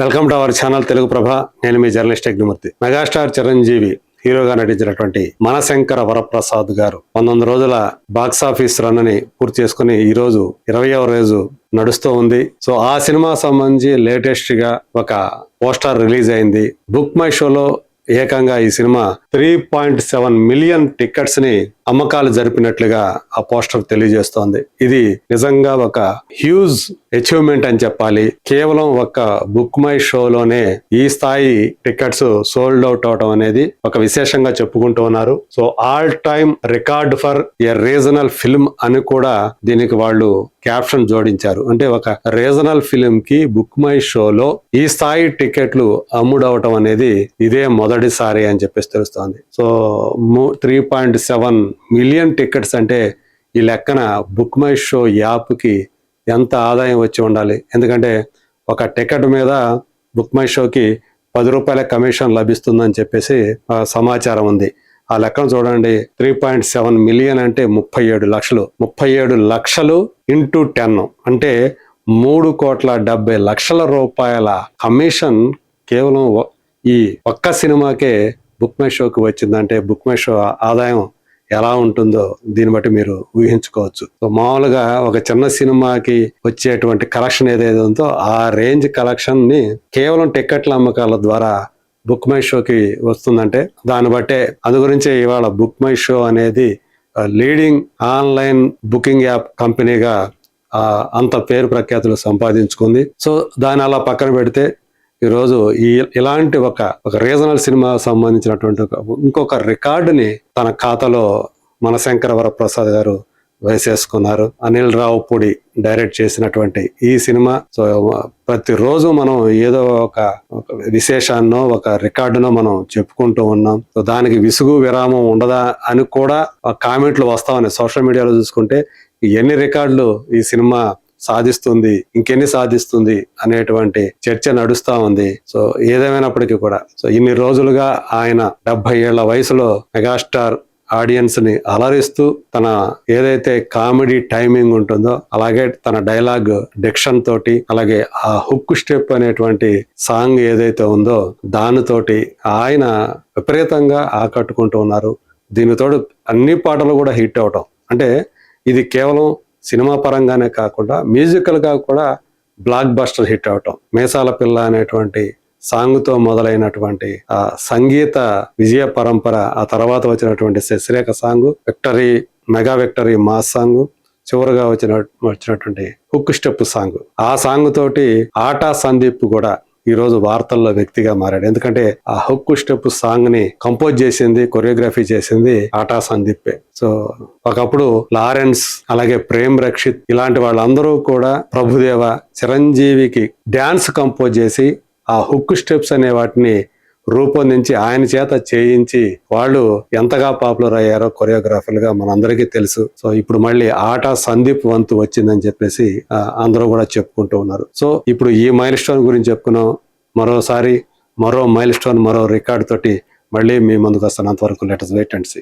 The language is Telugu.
Welcome to our channel Telugu Prabha. నేను మీ జర్నలిస్ట్ యజ్ఞమూర్తి. మెగాస్టార్ చిరంజీవి హీరోగా నటించినటువంటి మనశంకర వరప్రసాద్ గారు 19 రోజుల బాక్సాఫీస్ రన్ ని పూర్తి చేసుకుని ఈ రోజు 20వ రోజు నడుస్తూ ఉంది. సో ఆ సినిమా సంబంధించి లేటెస్ట్ గా ఒక పోస్టర్ రిలీజ్ అయింది. బుక్ మై షోలో ఏకంగా ఈ సినిమా 3.7 మిలియన్ టికెట్స్ ని అమ్మకాలు జరిపినట్లుగా ఆ పోస్టర్ తెలియజేస్తోంది. ఇది నిజంగా ఒక హ్యూజ్ అచీవ్మెంట్ అని చెప్పాలి. కేవలం ఒక బుక్ మై షోలోనే ఈ స్థాయి టికెట్స్ సోల్డ్ అవుట్ అవడం అనేది ఒక విశేషంగా చెప్పుకుంటూ ఉన్నారు. So all time record for a regional film అని కూడా దీనికి వాళ్ళు క్యాప్షన్ జోడించారు. అంటే ఒక రీజనల్ ఫిల్మ్ కి బుక్ మై షోలో ఈ స్థాయి టికెట్లు అమ్ముడవటం అనేది ఇదే మొదటిసారి అని చెప్పేసి తెలుస్తోంది. సో 3.7 మిలియన్ టికెట్స్ అంటే ఈ లెక్కన బుక్ మై షో యాప్కి ఎంత ఆదాయం వచ్చి ఉండాలి. ఎందుకంటే ఒక టికెట్ మీద బుక్ మై షోకి 10 రూపాయల కమిషన్ లభిస్తుందని చెప్పేసి సమాచారం ఉంది. ఆ లెక్కను చూడండి. 3.7 మిలియన్ అంటే 37 లక్షలు. 37 లక్షలు ఇంటూ 10 అంటే 3,70,00,000 రూపాయల కమిషన్ కేవలం ఈ ఒక్క సినిమాకే బుక్ మై షోకి వచ్చిందంటే బుక్ మై షో ఆదాయం ఎలా ఉంటుందో దీన్ని బట్టి మీరు ఊహించుకోవచ్చు. సో మామూలుగా ఒక చిన్న సినిమాకి వచ్చేటువంటి కలెక్షన్ ఏదైతే ఉందో ఆ రేంజ్ కలెక్షన్ ని కేవలం టికెట్ల అమ్మకాల ద్వారా బుక్ మై షోకి వస్తుందంటే దాన్ని బట్టే అందు గురించి ఇవాళ బుక్ మై షో అనేది లీడింగ్ ఆన్లైన్ బుకింగ్ యాప్ కంపెనీగా అంత పేరు ప్రఖ్యాతులు సంపాదించుకుంది. సో దాన్ని అలా పక్కన పెడితే ఈరోజు ఇలాంటి ఒక రీజనల్ సినిమా సంబంధించినటువంటి ఇంకొక రికార్డుని తన ఖాతాలో మనశంకర వరప్రసాద్ గారు వేసేసుకున్నారు. అనిల్ రావుపూడి డైరెక్ట్ చేసినటువంటి ఈ సినిమా. సో ప్రతిరోజు మనం ఏదో ఒక విశేషాన్నో ఒక రికార్డునో మనం చెప్పుకుంటూ ఉన్నాం. సో దానికి విసుగు విరామం ఉండదా అని కూడా కామెంట్లు వస్తా ఉన్నాయి. సోషల్ మీడియాలో చూసుకుంటే ఎన్ని రికార్డులు ఈ సినిమా సాధిస్తుంది, ఇంకెన్ని సాధిస్తుంది అనేటువంటి చర్చ నడుస్తా ఉంది. సో ఏదేమైనప్పటికీ కూడా సో ఇన్ని రోజులుగా ఆయన 70 ఏళ్ల వయసులో మెగాస్టార్ ఆడియన్స్ ని అలరిస్తూ తన ఏదైతే కామెడీ టైమింగ్ ఉంటుందో అలాగే తన డైలాగ్ డిక్షన్ తోటి అలాగే ఆ హుక్ స్టెప్ అనేటువంటి సాంగ్ ఏదైతే ఉందో దానితోటి ఆయన విపరీతంగా ఆకట్టుకుంటూ ఉన్నారు. దీనితోడు అన్ని పాటలు కూడా హిట్ అవటం అంటే ఇది కేవలం సినిమా పరంగానే కాకుండా మ్యూజికల్ గా కూడా బ్లాక్ బస్టర్ హిట్ అవటం. మేసాల పిల్ల అనేటువంటి సాంగ్ తో మొదలైనటువంటి ఆ సంగీత విజయ పరంపర, ఆ తర్వాత వచ్చినటువంటి Sasirekha song, victory mega victory mass song, చివరిగా వచ్చినటువంటి హుక్ స్టెప్ సాంగ్. ఆ సాంగ్ తోటి ఆటా సందీప్ కూడా ఈ రోజు వార్తల్లో వ్యక్తిగా మారాడు. ఎందుకంటే ఆ హుక్ స్టెప్ సాంగ్ ని కంపోజ్ చేసింది, కొరియోగ్రఫీ చేసింది ఆటా సందీపే. సో ఒకప్పుడు లారెన్స్ అలాగే ప్రేమ్ రక్షిత్ ఇలాంటి వాళ్ళందరూ కూడా ప్రభుదేవ చిరంజీవికి డాన్స్ కంపోజ్ చేసి ఆ హుక్ స్టెప్స్ అనే వాటిని రూపొందించి ఆయన చేత చేయించి వాళ్ళు ఎంతగా పాపులర్ అయ్యారో కొరియోగ్రాఫర్లుగా మనందరికీ తెలుసు. సో ఇప్పుడు మళ్ళీ ఆటా సందీప్ వంతు వచ్చిందని చెప్పేసి అందరూ కూడా చెప్పుకుంటూ ఉన్నారు. సో ఇప్పుడు ఈ మైల్ స్టోన్ గురించి చెప్పుకున్నాం. మరోసారి మరో మైల్ స్టోన్ మరో రికార్డ్ తోటి మళ్ళీ మీ ముందుకు వస్తాను. అంతవరకు let us wait and see.